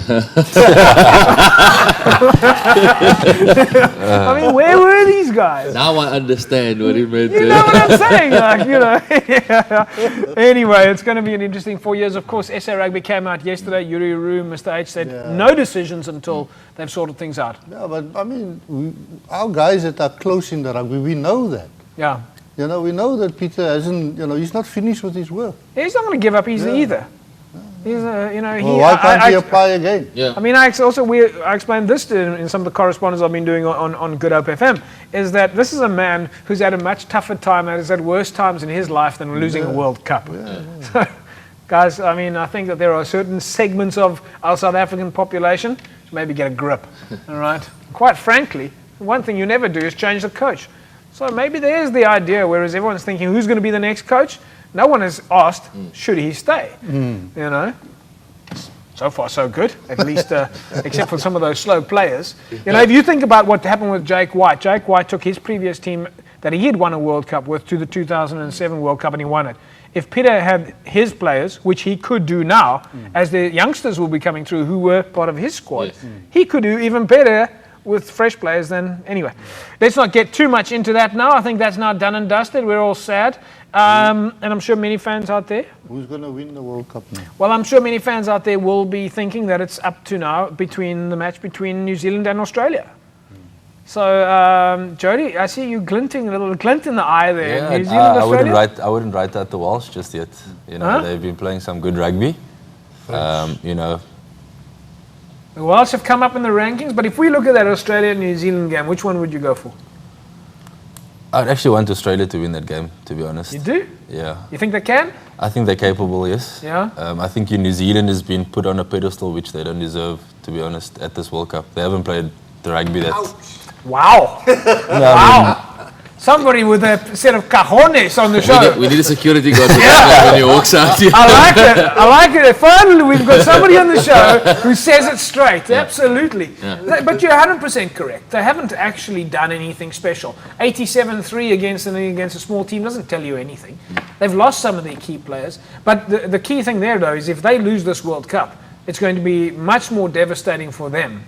I mean, where were these guys? Now I understand what he meant. You know what I'm saying? Like, you know. Anyway, it's going to be an interesting 4 years. Of course, SA Rugby came out yesterday. Yuri Roo, Mr. H said no decisions until they've sorted things out. Yeah, but I mean, our guys that are close in the rugby, we know that. Yeah. You know, we know that Peter hasn't, you know, he's not finished with his work. He's not going to give up easily either. He's, you know, well, why can't he apply again? I mean, I explained this in some of the correspondence I've been doing on Good Hope FM, is that this is a man who's had a much tougher time and has had worse times in his life than losing a World Cup. So, guys, I mean, I think that there are certain segments of our South African population who maybe get a grip, all right? Quite frankly, one thing you never do is change the coach. So maybe there's the idea, whereas everyone's thinking, who's going to be the next coach? No one has asked, should he stay? You know? So far, so good, at least, except for some of those slow players. You know, if you think about what happened with Jake White took his previous team that he had won a World Cup with to the 2007 World Cup and he won it. If Peter had his players, which he could do now, as the youngsters will be coming through who were part of his squad, he could do even better with fresh players then. Anyway, let's not get too much into that now. I think that's now done and dusted. We're all sad. And I'm sure many fans out there. Who's going to win the World Cup now? Well, I'm sure many fans out there will be thinking that it's up to now between the match between New Zealand and Australia. So, Jody, I see you glinting, a little glint in the eye there. Yeah, New Zealand, Australia? I wouldn't write out the Welsh just yet. You know, they've been playing some good rugby. You know, the Welsh have come up in the rankings, but if we look at that Australia-New Zealand game, which one would you go for? I'd actually want Australia to win that game, to be honest. You do? Yeah. You think they can? I think they're capable, yes. Yeah? I think New Zealand has been put on a pedestal which they don't deserve, to be honest, at this World Cup. They haven't played the rugby that... Wow! Wow! Somebody with a set of cajones on the show. We need a security guard when he walks out here. I like it. I like it. Finally, we've got somebody on the show who says it straight. Yeah. Absolutely. Yeah. But you're 100% correct. They haven't actually done anything special. 87-3 against a small team doesn't tell you anything. They've lost some of their key players. But the key thing there, though, is if they lose this World Cup, it's going to be much more devastating for them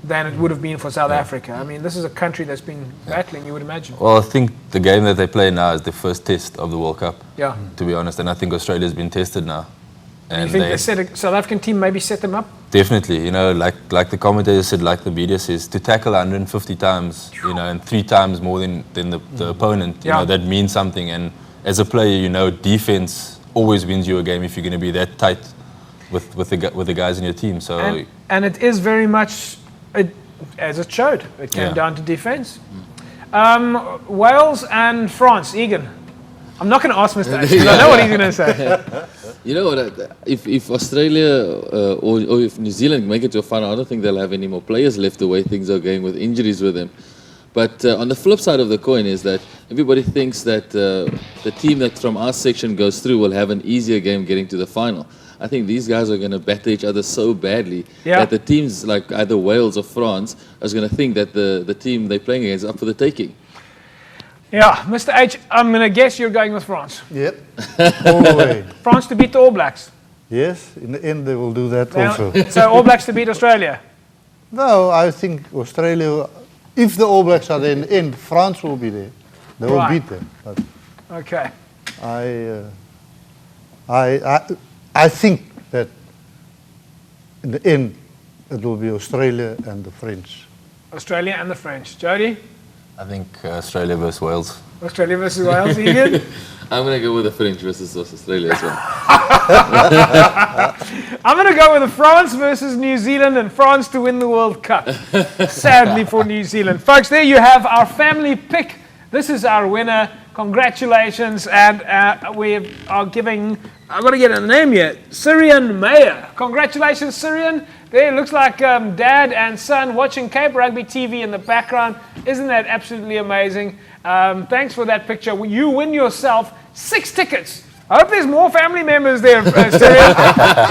than it would have been for South Africa. I mean, this is a country that's been battling, you would imagine. Well, I think the game that they play now is the first test of the World Cup, yeah, to be honest, and I think Australia's been tested now. And you think the South African team maybe set them up? Definitely, you know, like the commentator said, like the media says, to tackle 150 times, you know, and 3 times more than the opponent, you know, that means something. And as a player, you know, defense always wins you a game if you're going to be that tight with the guys in your team. So and it is very much, as it showed, it came down to defense. Wales and France, Egan. I'm not going to ask Mr. H, because I know what he's going to say. You know what? If Australia or if New Zealand make it to a final, I don't think they'll have any more players left the way things are going with injuries with them. But on the flip side of the coin is that everybody thinks that the team that from our section goes through will have an easier game getting to the final. I think these guys are going to batter each other so badly that the teams like either Wales or France are going to think that the team they're playing against is up for the taking. Yeah, Mr. H, I'm going to guess you're going with France. Yep, all the way. France to beat the All Blacks. Yes, in the end they will do that also. So All Blacks to beat Australia? No, I think Australia, if the All Blacks are there in the end, France will be there. They will beat them. But okay. I think that in the end it will be Australia and the French. Australia and the French. Jody? I think Australia versus Wales. Australia versus Wales, Egan? I'm going to go with the French versus Australia as well. I'm going to go with the France versus New Zealand and France to win the World Cup. Sadly for New Zealand. Folks, there you have our family pick. This is our winner. Congratulations. And we are giving, I've got to get a name here, Syrian Mayer. Congratulations, Syrian. There, it looks like dad and son watching Cape Rugby TV in the background. Isn't that absolutely amazing? Thanks for that picture. You win yourself 6 tickets. I hope there's more family members there, Syrian.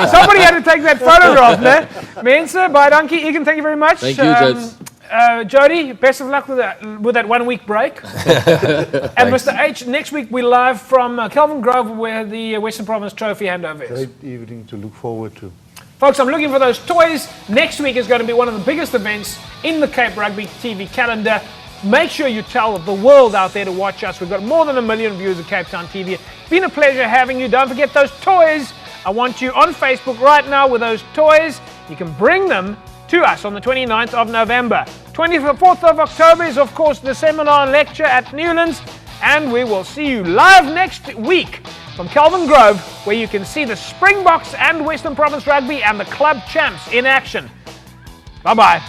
Somebody had to take that photograph there. Mensa, bye, donkey. Egan, thank you very much. Thank you, Judge. Jody, best of luck with that 1 week break. And Mr. H, next week we're live from Kelvin Grove where the Western Province Trophy handover is. Great evening to look forward to. Folks, I'm looking for those toys. Next week is going to be one of the biggest events in the Cape Rugby TV calendar. Make sure you tell the world out there to watch us. We've got more than 1 million viewers of Cape Town TV. It's been a pleasure having you. Don't forget those toys. I want you on Facebook right now with those toys. You can bring them to us on the 29th of November. 24th of October is, of course, the seminar and lecture at Newlands. And we will see you live next week from Kelvin Grove, where you can see the Springboks and Western Province Rugby and the club champs in action. Bye-bye.